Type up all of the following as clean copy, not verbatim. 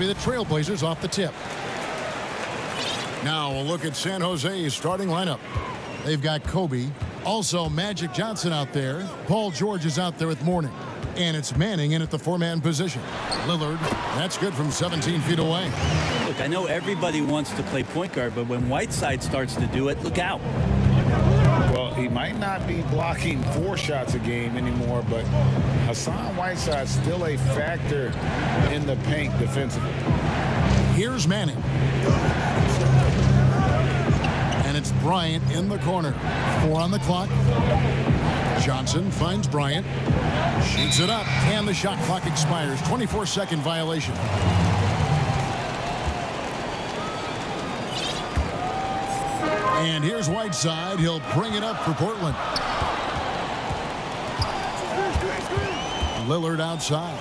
be the Trailblazers off the tip. Now a look at San Jose's starting lineup. They've got Kobe, also Magic Johnson out there. Paul George is out there with Mourning. And it's Manning in at the four-man position. Lillard, that's good from 17 feet away. Look, I know everybody wants to play point guard, but when Whiteside starts to do it, look out. Well, he might not be blocking 4 shots a game anymore, but Hassan Whiteside's still a factor in the paint defensively. Here's Manning. And it's Bryant in the corner. 4 on the clock. Johnson finds Bryant. Shoots it up, and the shot clock expires. 24-second violation. And here's Whiteside. He'll bring it up for Portland. Lillard outside.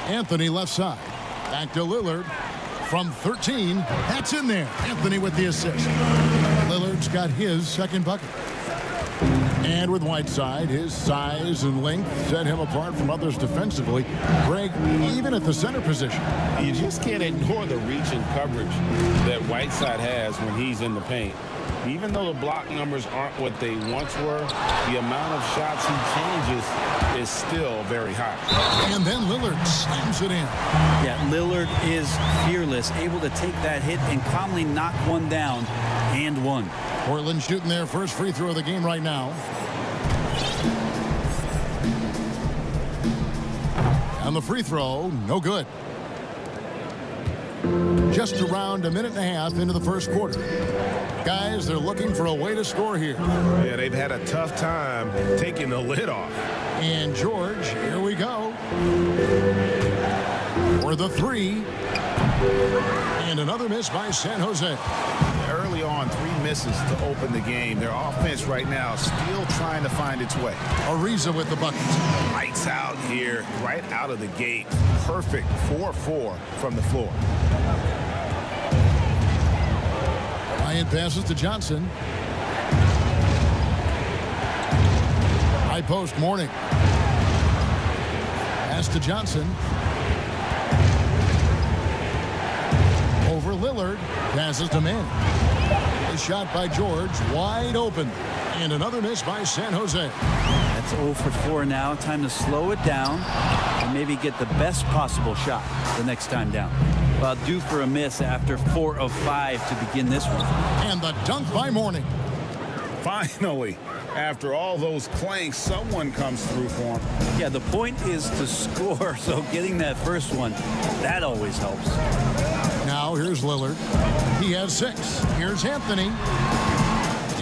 Anthony left side. Back to Lillard. From 13, that's in there. Anthony with the assist. Lillard's got his second bucket. And with Whiteside, his size and length set him apart from others defensively. Greg, even at the center position. You just can't ignore the reach and coverage that Whiteside has when he's in the paint. Even though the block numbers aren't what they once were, the amount of shots he changes is still very high. And then Lillard slams it in. Yeah, Lillard is fearless, able to take that hit and calmly knock one down and one. Portland shooting their first free throw of the game right now. And the free throw, no good. Just around a minute and a half into the first quarter. Guys, they're looking for a way to score here. Yeah, they've had a tough time taking the lid off. And George, here we go. For the 3. And another miss by San Jose. Early on, 3 misses to open the game. Their offense right now still trying to find its way. Ariza with the buckets. Lights out here, right out of the gate. Perfect 4-4 from the floor. Bryant passes to Johnson. High post, Mourning. Pass to Johnson. Over Lillard. Passes to Manning. A shot by George. Wide open. And another miss by San Jose. That's 0 for 4 now. Time to slow it down and maybe get the best possible shot the next time down. Well, due for a miss after 4 of 5 to begin this one. And the dunk by Mourning. Finally, after all those clanks, someone comes through for him. Yeah, the point is to score, so getting that first one, that always helps. Now here's Lillard. He has 6. Here's Anthony.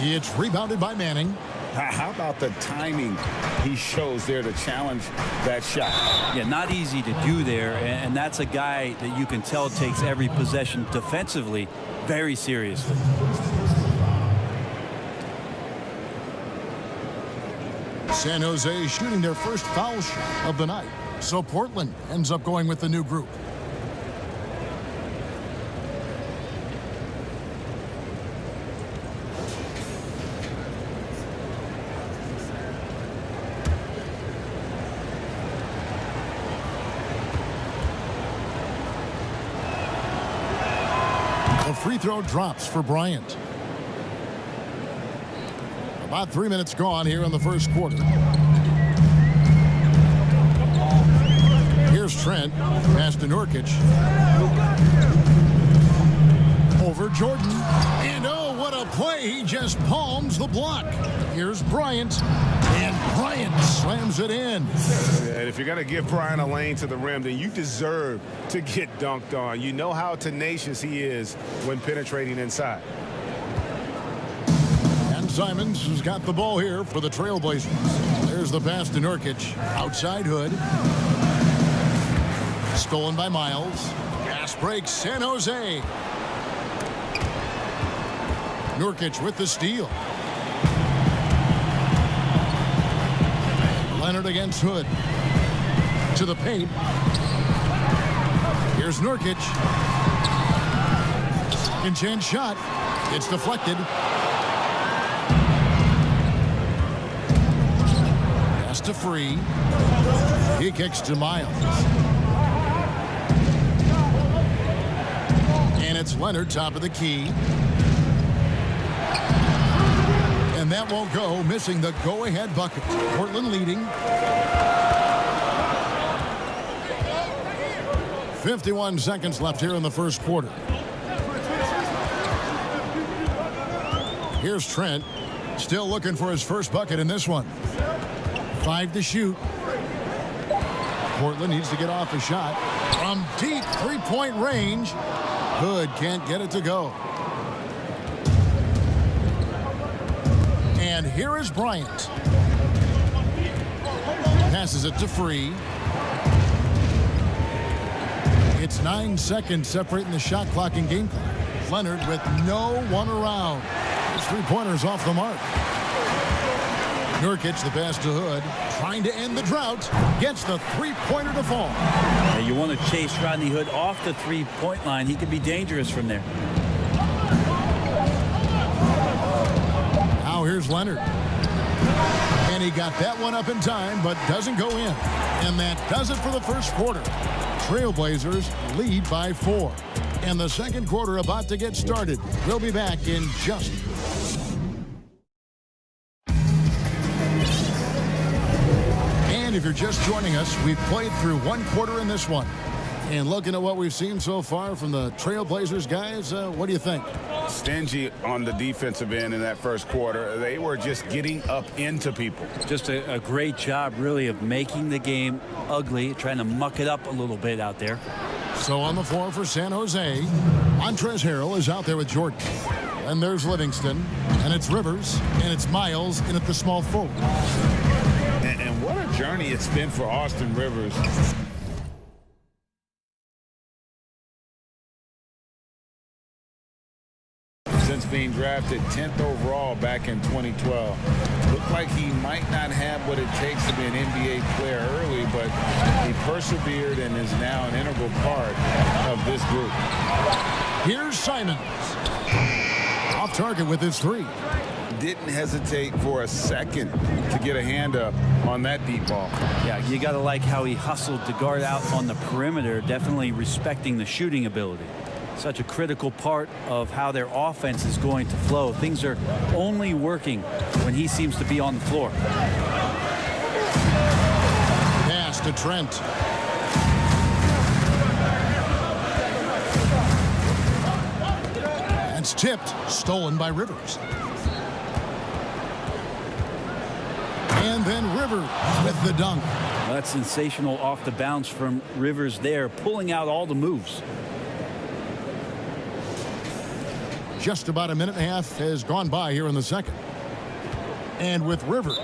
It's rebounded by Manning. How about the timing he shows there to challenge that shot? Yeah, not easy to do there, and that's a guy that you can tell takes every possession defensively very seriously. San Jose shooting their first foul shot of the night. So Portland ends up going with the new group. The free throw drops for Bryant. About 3 minutes gone here in the first quarter. Here's Trent. Pass to Nurkic. Over Jordan. And oh, what a play. He just palms the block. Here's Bryant. And Bryant slams it in. And if you're going to give Bryant a lane to the rim, then you deserve to get dunked on. You know how tenacious he is when penetrating inside. Simons has got the ball here for the Trailblazers. There's the pass to Nurkic. Outside Hood. Stolen by Miles. Pass breaks San Jose. Nurkic with the steal. Leonard against Hood. To the paint. Here's Nurkic. Second chance shot. It's deflected. Pass to Free. He kicks to Miles. And it's Leonard, top of the key. And that won't go, missing the go-ahead bucket. Portland leading. 51 seconds left here in the first quarter. Here's Trent, still looking for his first bucket in this one. 5 to shoot. Portland needs to get off a shot from deep three-point range. Hood can't get it to go. And here is Bryant. Passes it to Free. It's 9 seconds separating the shot clock and game clock. Leonard with no one around. His three-pointer's off the mark. Nurkic, the pass to Hood, trying to end the drought, gets the three-pointer to fall. Yeah, you want to chase Rodney Hood off the three-point line. He could be dangerous from there. Now here's Leonard. And he got that one up in time, but doesn't go in. And that does it for the first quarter. Trailblazers lead by 4. And the second quarter about to get started. We'll be back in just... And if you're just joining us, we've played through one quarter in this one. And looking at what we've seen so far from the Trailblazers guys, what do you think? Stingy on the defensive end in that first quarter. They were just getting up into people. Just a great job, really, of making the game ugly, trying to muck it up a little bit out there. So on the floor for San Jose, Montrezl Harrell is out there with Jordan. And there's Livingston, and it's Rivers, and it's Miles in at the small forward. And what a journey it's been for Austin Rivers. Since being drafted 10th overall back in 2012. Looked like he might not have what it takes to be an NBA player early, but he persevered and is now an integral part of this group. Here's Simons. Off target with his three. Didn't hesitate for a second to get a hand up on that deep ball. Yeah, you got to like how he hustled to guard out on the perimeter, definitely respecting the shooting ability. Such a critical part of how their offense is going to flow. Things are only working when he seems to be on the floor. Pass to Trent. It's tipped, stolen by Rivers. And then Rivers with the dunk. Well, that's sensational off the bounce from Rivers there, pulling out all the moves. Just about a minute and a half has gone by here in the second. And with Rivers,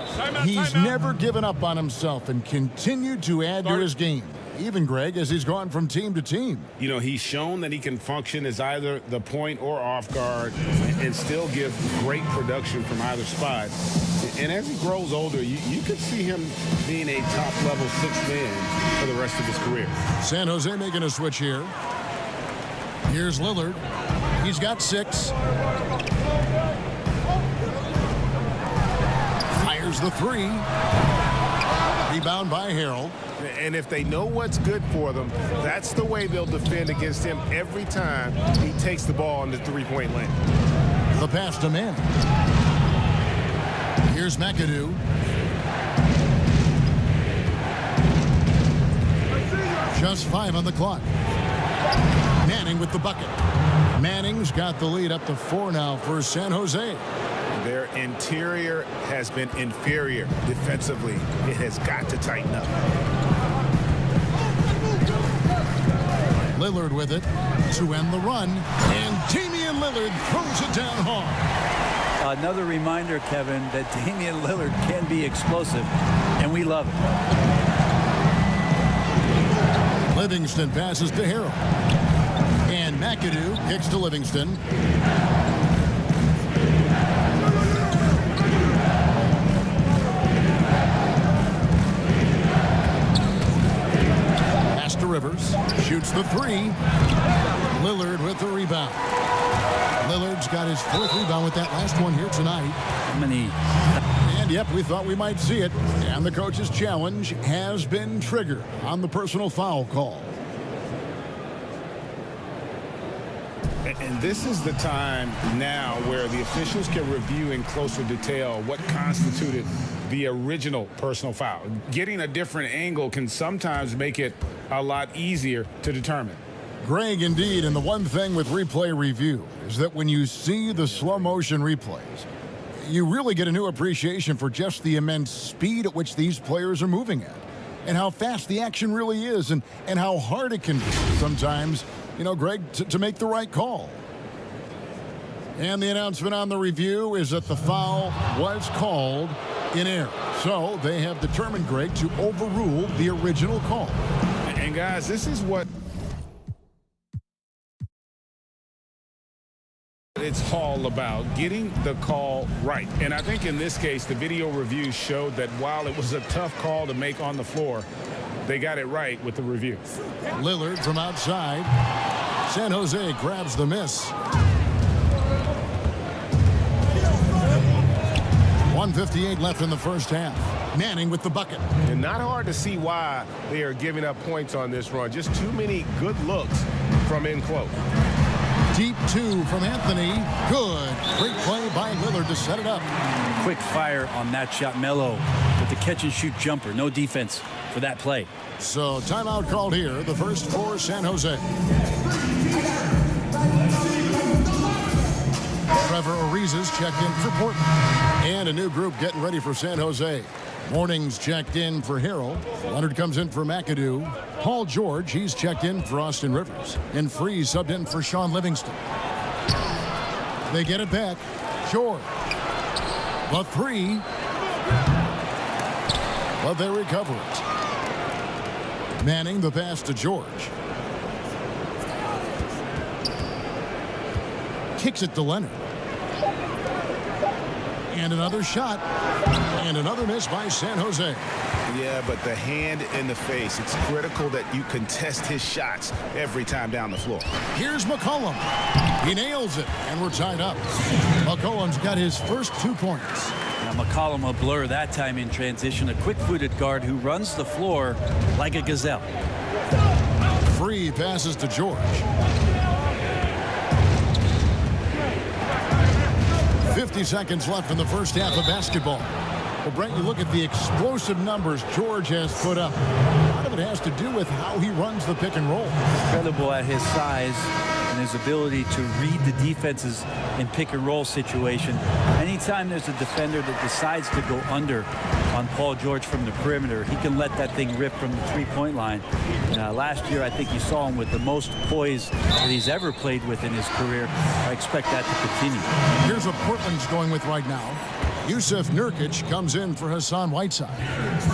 he's never given up on himself and continued to add to his game. Even, Greg, as he's gone from team to team. You know, he's shown that he can function as either the point or off guard and still give great production from either spot. And as he grows older, you could see him being a top-level sixth man for the rest of his career. San Jose making a switch here. Here's Lillard. He's got 6. Fires the 3. Rebound by Harrell. And if they know what's good for them, that's the way they'll defend against him every time he takes the ball in the three-point lane. The pass to Manning. Here's McAdoo. Just 5 on the clock. Manning with the bucket. Manning's got the lead up to 4 now for San Jose. Their interior has been inferior defensively. It has got to tighten up. Lillard with it to end the run. And Damian Lillard throws it down hard. Another reminder, Kevin, that Damian Lillard can be explosive, and we love it. Livingston passes to Harrell. And McAdoo kicks to Livingston. Pass to Rivers. Shoots the 3. Lillard with the rebound. Lillard's got his 4th rebound with that last one here tonight. How many? And yep, we thought we might see it. And the coach's challenge has been triggered on the personal foul call. And this is the time now where the officials can review in closer detail what constituted the original personal foul. Getting a different angle can sometimes make it a lot easier to determine. Greg, indeed, and the one thing with replay review is that when you see the slow motion replays, you really get a new appreciation for just the immense speed at which these players are moving at, and how fast the action really is, and how hard it can be sometimes, you know, Greg, to make the right call. And the announcement on the review is that the foul was called in error. So they have determined, Greg, to overrule the original call. And guys, this is what it's all about, getting the call right. And I think in this case, the video review showed that while it was a tough call to make on the floor, they got it right with the review. Lillard from outside. San Jose grabs the miss. 1:58 left in the first half. Manning with the bucket. And not hard to see why they are giving up points on this run. Just too many good looks from in close. Deep two from Anthony. Good. Great play by Lillard to set it up. Quick fire on that shot. Melo with the catch and shoot jumper. No defense for that play. So timeout called here. The first for San Jose. Trevor Ariza's checked in for Portland. And a new group getting ready for San Jose. Morning's checked in for Harrell. Leonard comes in for McAdoo. Paul George, he's checked in for Austin Rivers. And Freeze subbed in for Sean Livingston. They get it back. George. The three. But they recover it. Manning the pass to George. Kicks it to Leonard. And another shot. And another miss by San Jose. Yeah, but the hand in the face. It's critical that you contest his shots every time down the floor. Here's McCollum. He nails it, and we're tied up. McCollum's got his first 2 points. Now McCollum a blur that time in transition. A quick-footed guard who runs the floor like a gazelle. Free passes to George. 50 seconds left in the first half of basketball. Well, Brent, you look at the explosive numbers George has put up. A lot of it has to do with how he runs the pick and roll. Incredible at his size and his ability to read the defenses in pick and roll situation. Anytime there's a defender that decides to go under on Paul George from the perimeter, he can let that thing rip from the three-point line. Last year, I think you saw him with the most poise that he's ever played with in his career. I expect that to continue. Here's what Portland's going with right now. Yusuf Nurkic comes in for Hassan Whiteside.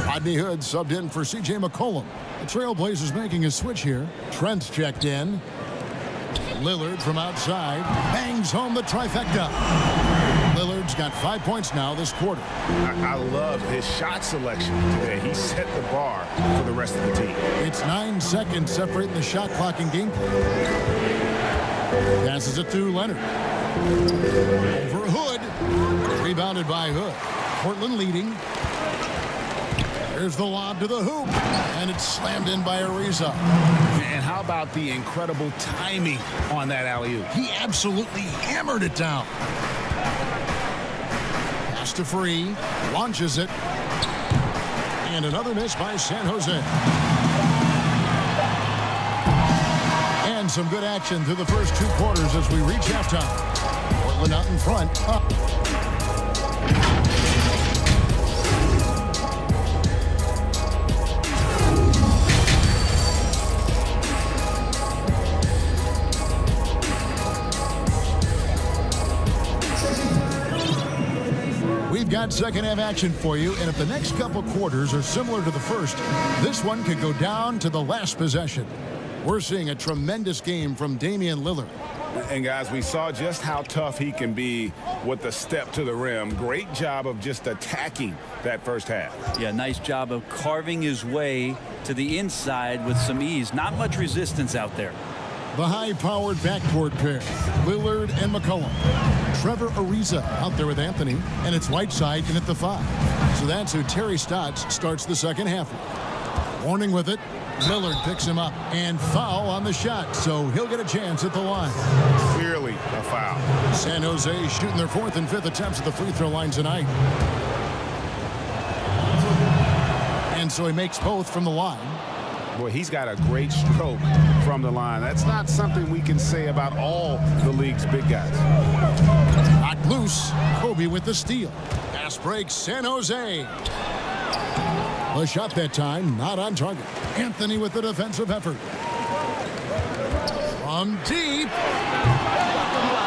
Rodney Hood subbed in for C.J. McCollum. The Trailblazers making a switch here. Trent's checked in. Lillard from outside bangs home the trifecta. Lillard's got 5 points now this quarter. I love his shot selection today. He set the bar for the rest of the team. It's 9 seconds separating the shot clock and gameplay. Passes it to Leonard. Over Hood. Rebounded by Hood. Portland leading. There's the lob to the hoop. And it's slammed in by Ariza. And how about the incredible timing on that alley-oop? He absolutely hammered it down. Pass to Free. Launches it. And another miss by San Jose. And some good action through the first 2 quarters as we reach halftime. Portland out in front. Up. We've got second half action for you, and if the next couple quarters are similar to the first, this one could go down to the last possession. We're seeing a tremendous game from Damian Lillard. And guys, we saw just how tough he can be with the step to the rim. Great job of just attacking that first half. Yeah, nice job of carving his way to the inside with some ease. Not much resistance out there. The high-powered backcourt pair, Lillard and McCollum. Trevor Ariza out there with Anthony, and it's Whiteside in at the 5. So that's who Terry Stotts starts the second half with. Warning with it. Lillard picks him up, and foul on the shot, so he'll get a chance at the line. Clearly a foul. San Jose shooting their 4th and 5th attempts at the free throw line tonight. And so he makes both from the line. Boy, he's got a great stroke from the line. That's not something we can say about all the league's big guys. Knocked loose. Kobe with the steal. Pass breaks San Jose. The shot that time, not on target. Anthony with the defensive effort. From deep.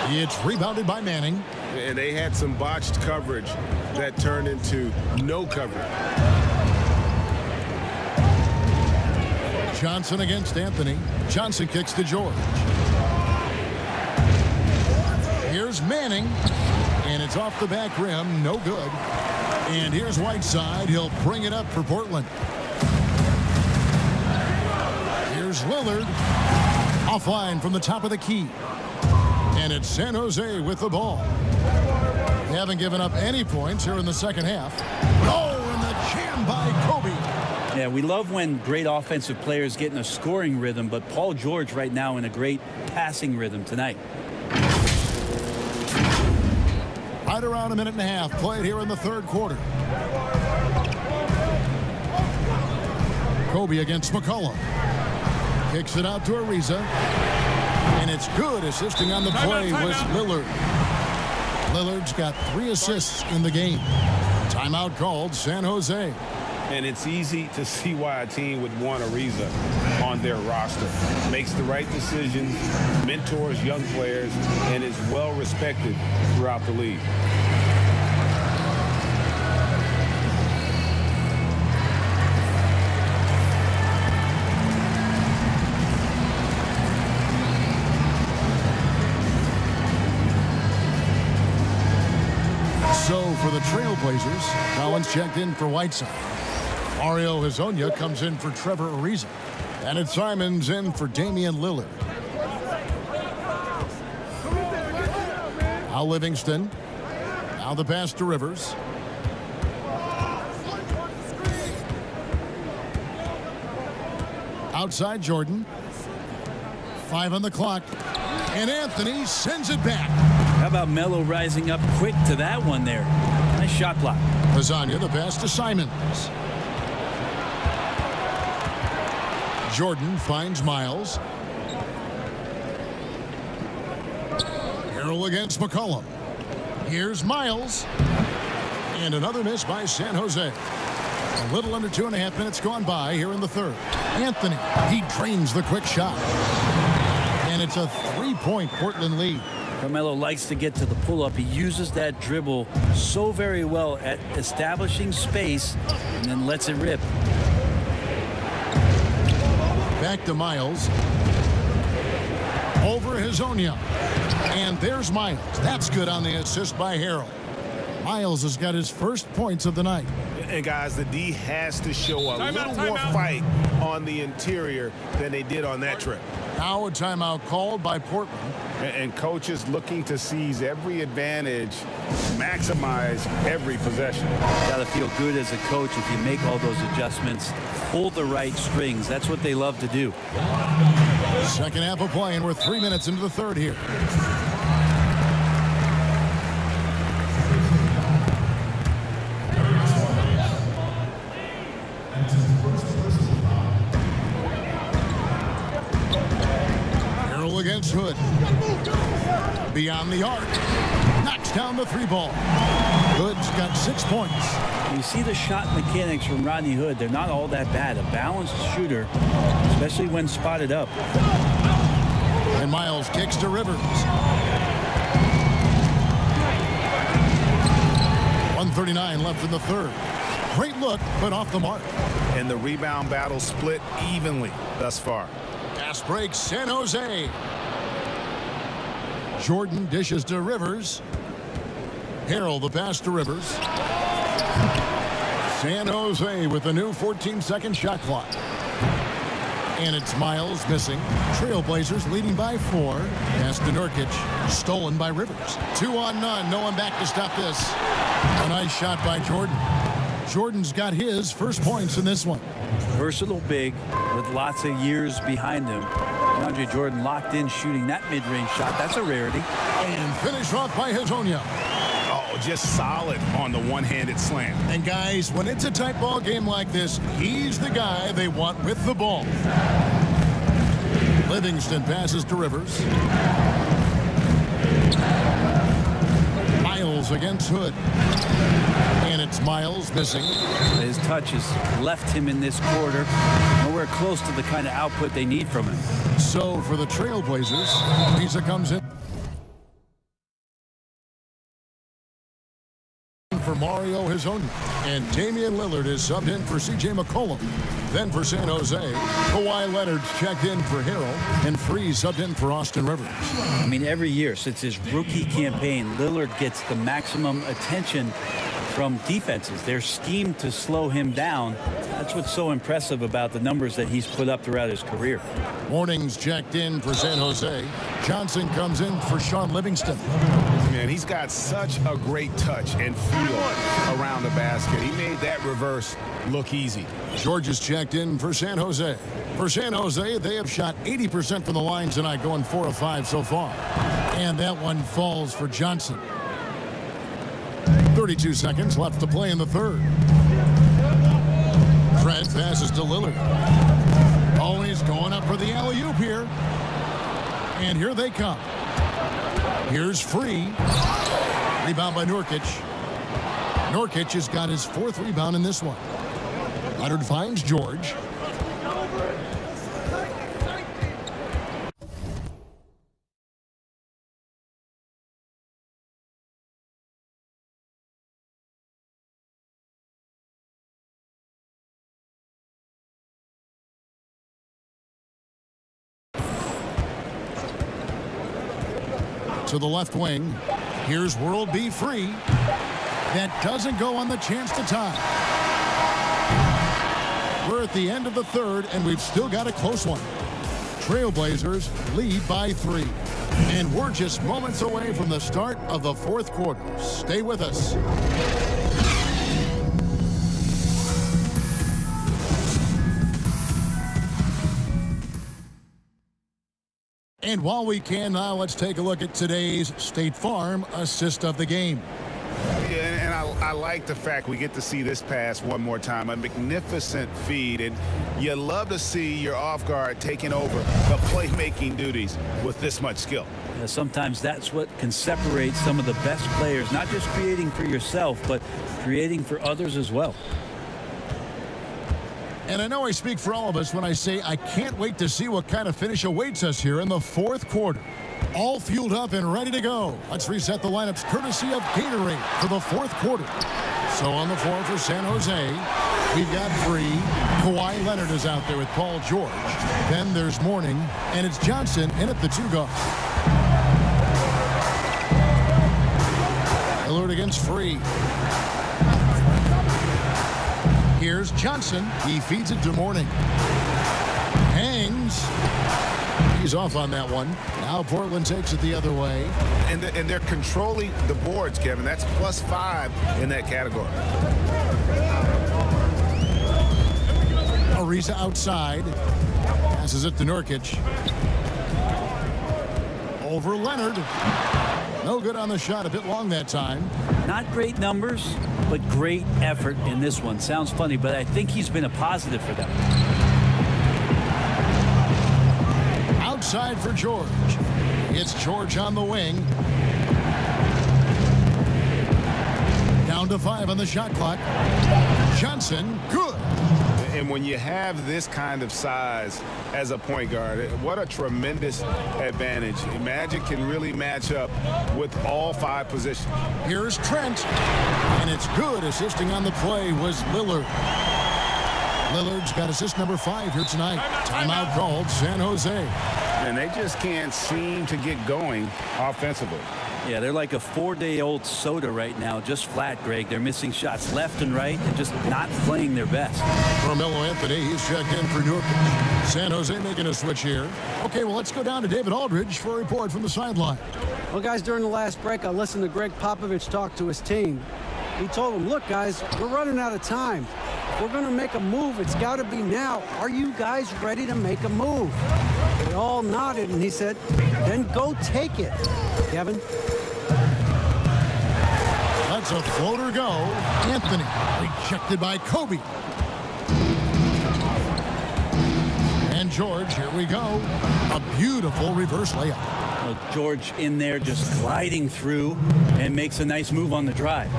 It's rebounded by Manning. And they had some botched coverage that turned into no coverage. Johnson against Anthony. Johnson kicks to George. Here's Manning. And it's off the back rim. No good. And here's Whiteside. He'll bring it up for Portland. Here's Lillard. Offline from the top of the key. And it's San Jose with the ball. They haven't given up any points here in the second half. Oh, and the jam by Kobe. Yeah, we love when great offensive players get in a scoring rhythm, but Paul George right now in a great passing rhythm tonight. Right around a minute and a half played here in the third quarter. Kobe against McCollum. Kicks it out to Ariza. And it's good. Assisting on the play was Lillard. Lillard's got 3 assists in the game. Timeout called San Jose. And it's easy to see why a team would want Ariza on their roster. Makes the right decisions, mentors young players, and is well respected throughout the league. So for the Trailblazers, Collins checked in for Whiteside. Mario Hezonja comes in for Trevor Ariza. And it's Simons in for Damian Lillard. Now Livingston. Now the pass to Rivers. Outside Jordan. 5 on the clock. And Anthony sends it back. How about Melo rising up quick to that one there? Nice shot block. Hezonja the pass to Simons. Jordan finds Miles. Harrell against McCollum. Here's Miles. And another miss by San Jose. A little under 2.5 minutes gone by here in the third. Anthony, he drains the quick shot. And it's a 3-point Portland lead. Carmelo likes to get to the pull-up. He uses that dribble so very well at establishing space and then lets it rip. Back to Miles. Over Hezonja. And there's Miles. That's good on the assist by Harrell. Miles has got his first points of the night. And guys, the D has to show a little more fight on the interior than they did on that trip. Now a timeout called by Portland. And coaches looking to seize every advantage, maximize every possession. Got to feel good as a coach if you make all those adjustments, pull the right strings. That's what they love to do. Second half of play, and we're 3 minutes into the third here. Harrell against Hood. Beyond the arc. Knocks down the 3 ball. Hood's got 6 points. You see the shot mechanics from Rodney Hood. They're not all that bad. A balanced shooter, especially when spotted up. And Miles kicks to Rivers. 1:39 left in the third. Great look, but off the mark. And the rebound battle split evenly thus far. Pass breaks San Jose. Jordan dishes to Rivers. Harrell the pass to Rivers. San Jose with a new 14-second shot clock. And it's Miles missing. Trailblazers leading by 4. Pass to Nurkic. Stolen by Rivers. 2 on none. No one back to stop this. A nice shot by Jordan. Jordan's got his first points in this one. Versatile big with lots of years behind him. DeAndre Jordan locked in shooting that mid-range shot. That's a rarity. And finish off by Hezonja. Oh, just solid on the one-handed slam. And guys, when it's a tight ball game like this, he's the guy they want with the ball. Livingston passes to Rivers. Miles against Hood. And it's Miles missing. His touch has left him in this quarter. Nowhere close to the kind of output they need from him. So for the Trailblazers, Lisa comes in for Mario Hezonja. And Damian Lillard is subbed in for C.J. McCollum. Then for San Jose, Kawhi Leonard checked in for Harrell, and Freeze subbed in for Austin Rivers. I mean, every year since his rookie campaign, Lillard gets the maximum attention from defenses. They're schemed to slow him down. That's what's so impressive about the numbers that he's put up throughout his career. Morning's checked in for San Jose. Johnson comes in for Sean Livingston. Man, he's got such a great touch and feel around the basket. He made that reverse look easy. George is checked in for San Jose. For San Jose, they have shot 80% from the line tonight, going 4 of 5 so far. And that one falls for Johnson. 32 seconds left to play in the third. Trent passes to Lillard. Always going up for the alley-oop here. And here they come. Here's Free. Rebound by Nurkic. Nurkic has got his 4th rebound in this one. Leonard finds George. To the left wing. Here's World B. Free. That doesn't go on the chance to tie. We're at the end of the third, and we've still got a close one. Trailblazers lead by 3. And we're just moments away from the start of the fourth quarter. Stay with us. And while we can now, let's take a look at today's State Farm assist of the game. Yeah, and I like the fact we get to see this pass one more time. A magnificent feed, and you love to see your off guard taking over the playmaking duties with this much skill. Yeah, sometimes that's what can separate some of the best players, not just creating for yourself, but creating for others as well. And I know I speak for all of us when I say I can't wait to see what kind of finish awaits us here in the fourth quarter. All fueled up and ready to go. Let's reset the lineups courtesy of Gatorade for the fourth quarter. So on the floor for San Jose, we've got Free. Kawhi Leonard is out there with Paul George. Then there's Morning, and it's Johnson in at the 2 guard. Lillard against Free. Here's Johnson. He feeds it to Morning. Hangs. He's off on that one. Now Portland takes it the other way. And they're controlling the boards, Kevin. That's +5 in that category. Ariza outside. Passes it to Nurkic. Over Leonard. No good on the shot. A bit long that time. Not great numbers, but great effort in this one. Sounds funny, but I think he's been a positive for them. Outside for George. It's George on the wing. Down to 5 on the shot clock. Johnson, good. And when you have this kind of size as a point guard, what a tremendous advantage. Magic can really match up with all 5 positions. Here's Trent. And it's good. Assisting on the play was Lillard. Lillard's got assist number 5 here tonight. Timeout called San Jose. And they just can't seem to get going offensively. Yeah, they're like a 4-day-old soda right now, just flat, Greg. They're missing shots left and right and just not playing their best. Carmelo Anthony, he's checked in for Nurkic. San Jose making a switch here. Okay, well, let's go down to David Aldridge for a report from the sideline. Well, guys, during the last break, I listened to Greg Popovich talk to his team. He told them, look, guys, we're running out of time. If we're going to make a move, it's got to be now. Are you guys ready to make a move? They all nodded, and he said, then go take it. Kevin? That's a floater go. Anthony rejected by Kobe. And George, here we go. A beautiful reverse layup. Well, George in there just gliding through and makes a nice move on the drive.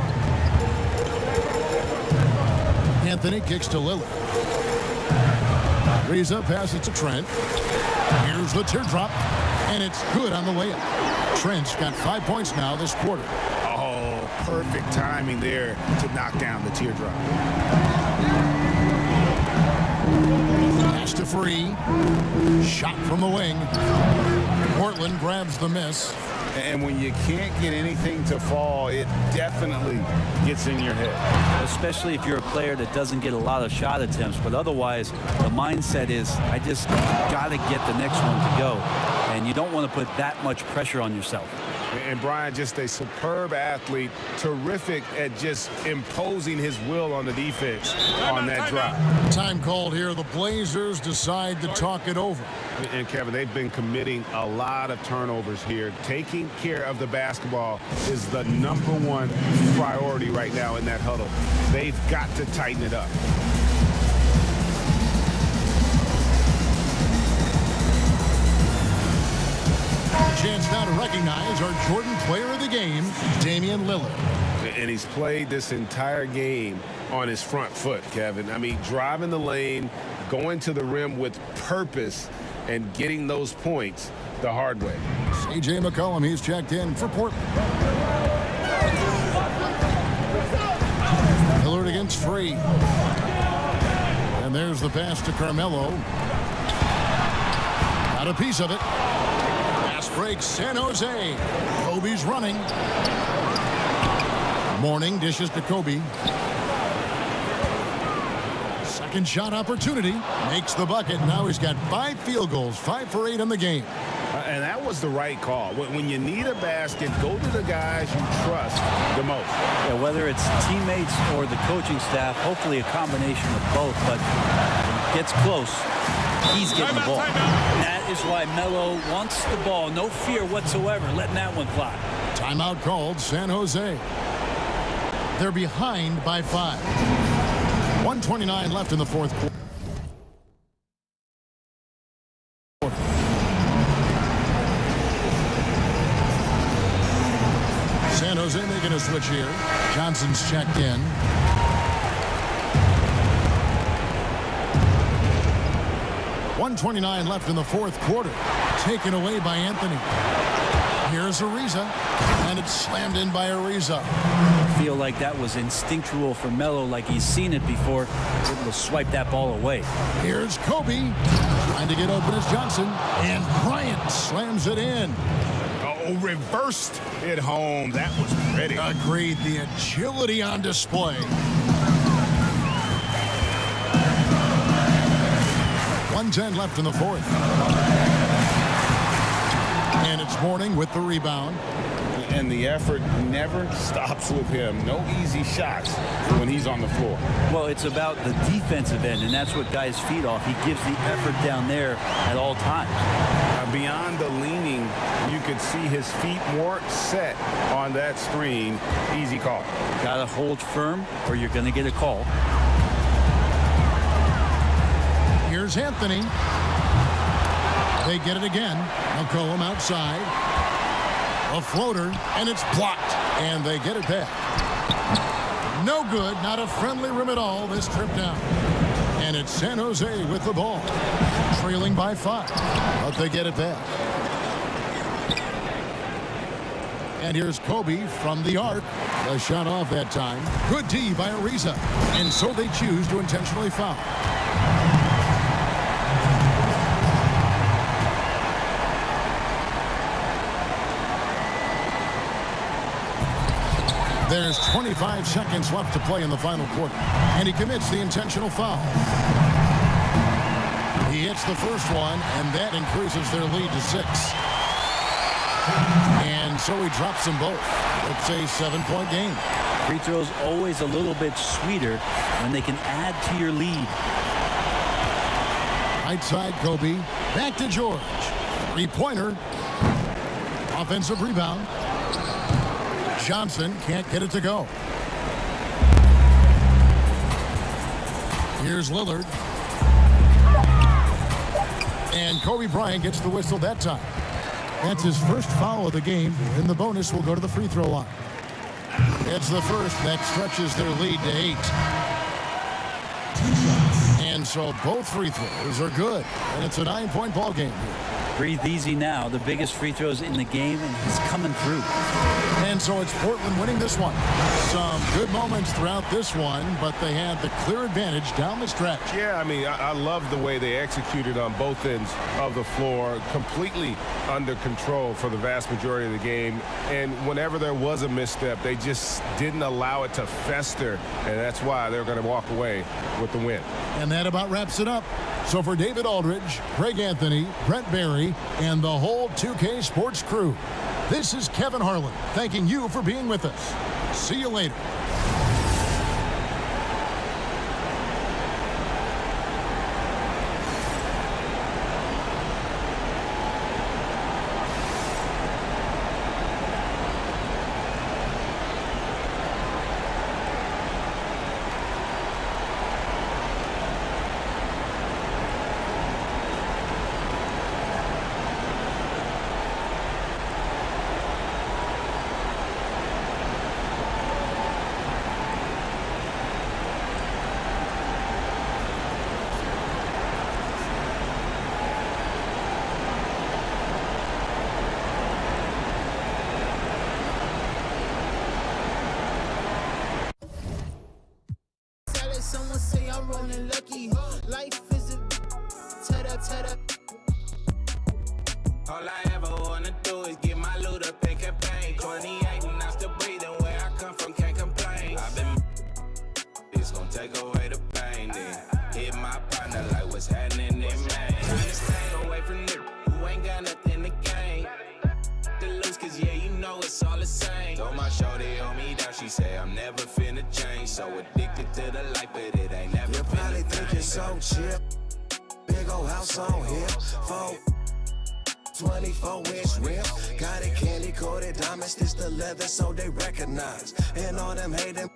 Anthony kicks to Lillard. Reza passes to Trent. Here's the teardrop, and it's good on the layup. Trent's got 5 points now this quarter. Oh, perfect timing there to knock down the teardrop. Pass to Free. Shot from the wing. Portland grabs the miss. And when you can't get anything to fall, it definitely gets in your head. Especially if you're a player that doesn't get a lot of shot attempts. But otherwise, the mindset is, I just got to get the next one to go. And you don't want to put that much pressure on yourself. And Brian, just a superb athlete, terrific at just imposing his will on the defense on that drive. Time called here. The Blazers decide to talk it over. And Kevin, they've been committing a lot of turnovers here. Taking care of the basketball is the #1 priority right now in that huddle. They've got to tighten it up. Chance now to recognize our Jordan player of the game, Damian Lillard. And he's played this entire game on his front foot, Kevin. I mean, driving the lane, going to the rim with purpose, and getting those points the hard way. C.J. McCollum, he's checked in for Portland. Lillard against Free. And there's the pass to Carmelo. Got a piece of it. Pass breaks San Jose. Kobe's running. Mourning dishes to Kobe. Second shot opportunity. Makes the bucket. Now he's got 5 field goals. 5 for 8 in the game. And that was the right call. When you need a basket, go to the guys you trust the most. Yeah, whether it's teammates or the coaching staff, hopefully a combination of both. But when it gets close, he's getting the ball. That is why Melo wants the ball. No fear whatsoever letting that one fly. Timeout called San Jose. They're behind by 5. 1:29 left in the fourth quarter. San Jose making a switch here. Johnson's checked in. .129 left in the fourth quarter. Taken away by Anthony. Here's Ariza, and it's slammed in by Ariza. I feel like that was instinctual for Melo, like he's seen it before, able to swipe that ball away. Here's Kobe, trying to get open as Johnson, and Bryant slams it in. Oh, reversed it home. That was pretty. Agreed, the agility on display. 1:10 left in the fourth. And it's Mourning with the rebound. And the effort never stops with him. No easy shots when he's on the floor. Well, it's about the defensive end, and that's what guys feed off. He gives the effort down there at all times. Beyond the leaning, you could see his feet more set on that screen. Easy call. Got to hold firm or you're going to get a call. Here's Anthony. They get it again. McCollum outside. A floater, and it's blocked. And they get it back. No good. Not a friendly rim at all this trip down. And it's San Jose with the ball. Trailing by 5. But they get it back. And here's Kobe from the arc. A shot off that time. Good D by Ariza. And so they choose to intentionally foul. There's 25 seconds left to play in the final quarter, and he commits the intentional foul. He hits the first one, and that increases their lead to 6. And so he drops them both. It's a 7-point game. Free throws always a little bit sweeter when they can add to your lead. Right side, Kobe. Back to George. Three-pointer. Offensive rebound. Johnson can't get it to go. Here's Lillard. And Kobe Bryant gets the whistle that time. That's his first foul of the game, and the bonus will go to the free throw line. It's the first that stretches their lead to 8. And so both free throws are good, and it's a 9-point ball game here. Breathe easy now. The biggest free throws in the game, and he's coming through. And so it's Portland winning this one. Some good moments throughout this one, but they had the clear advantage down the stretch. Yeah, I mean, I love the way they executed on both ends of the floor, completely under control for the vast majority of the game. And whenever there was a misstep, they just didn't allow it to fester, and that's why they're going to walk away with the win. And that about wraps it up. So for David Aldridge, Greg Anthony, Brett Barry, and the whole 2K Sports crew, this is Kevin Harlan thanking you for being with us. See you later. Someone say I'm rolling lucky. Life is a ta-da. All I ever wanna do is get my loot up and campaign. 28 and I'm still breathing. Where I come from, can't complain. I've been it's gonna take away the pain. Then hit my partner like what's happening in Maine. Trying to stay away from niggas who ain't got nothing to gain. The loose, cause yeah, you know it's all the same. Told my shorty on me down, she said I'm never finna change. So addicted to the life, but it ain't never you been probably a think thing. it's so cheap. Big old house on hill. 24-inch rim. Got it candy coated diamonds, this the leather so they recognize. And all them hating